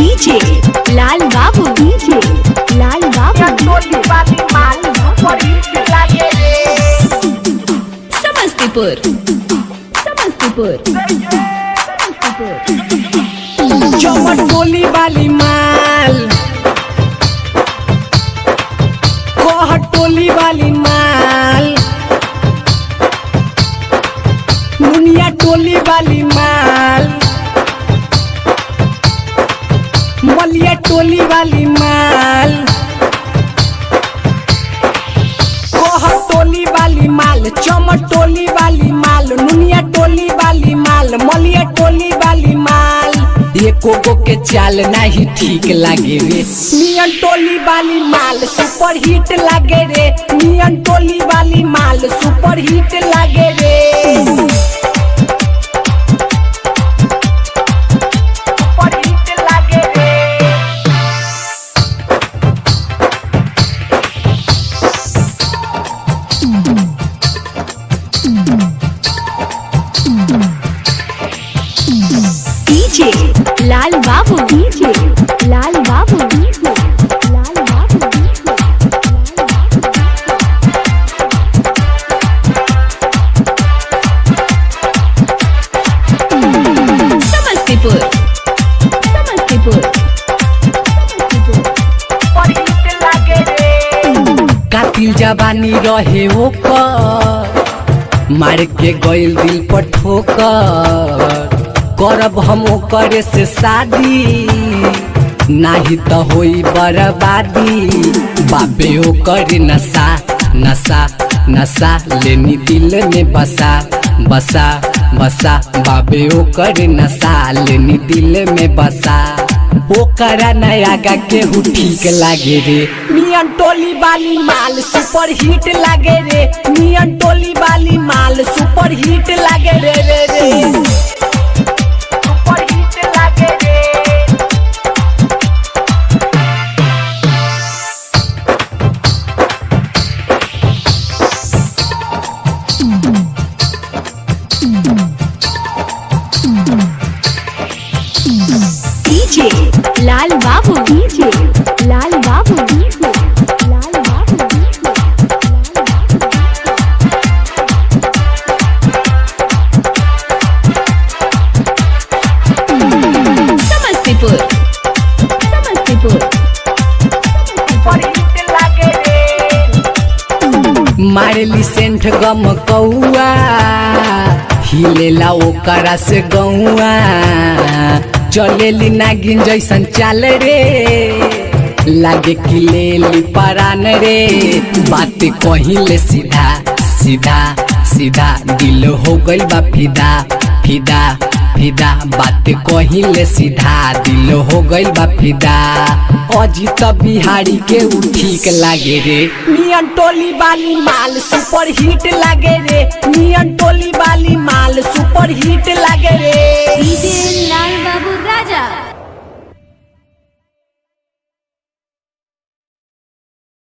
DJ लाल बाबू, DJ लाल बाबू। समस्तीपुर, समस्तीपुर, चमटोली वाली माल, कोहटोली वाली माल, मुनिया टोली वाली माल, मलिया टोली वाली माल, कोहटोली वाली माल, चमटोली वाली माल, नुनिया टोली वाली माल, मलिया टोली वाली माल। एको गो के चाल नहीं ठीक लागे रे, नियन टोली वाली माल सुपर हिट लागे रे, नियन टोली वाली माल सुपर हिट लागे रे। डीजे लाल बाबू, डीजे लाल बाबू, डीजे लाल बाबू। समस्तीपुर, समस्तीपुर, कातिल जवानी रहे ओकर, मार के गइल दिल पर ठोकर, करब हम ओकरे से शादी, नाही तो होई बर्बादी। बाबे ओकर नशा नशा नशा लेनी दिल में बसा बसा बसा, बाबे ओकर नशा लेनी दिल में बसा। ओकरा नया गा केहू ठीक लागे रे, नियन टोली वाली माल सुपर हिट लागे रे, नियन टोली वाली माल सुपर हिट लागे रे रे रे। डीजे लाल बाबू, डीजे लाल बाबू, डीजे लाल बाबू। समस्तीपुर, समस्तीपुर, मारेली सेंठ गम कौआ, हिलेला ओकरा से गौआ, चलेली नागिन जैसन चाल रे, लागे कि लेली परान रे। बात कहिले सीधा सीधा सीधा, दिल हो गइल बा फिदा फिदा फिदा, बात कहिले सीधा दिल हो गइल बा फिदा। अजीत बिहारी के उ ठीक लागे रे, नियन टोली वाली माल सुपर हिट लागे रे, नियन टोली वाली माल सुपर हिट लागे रे।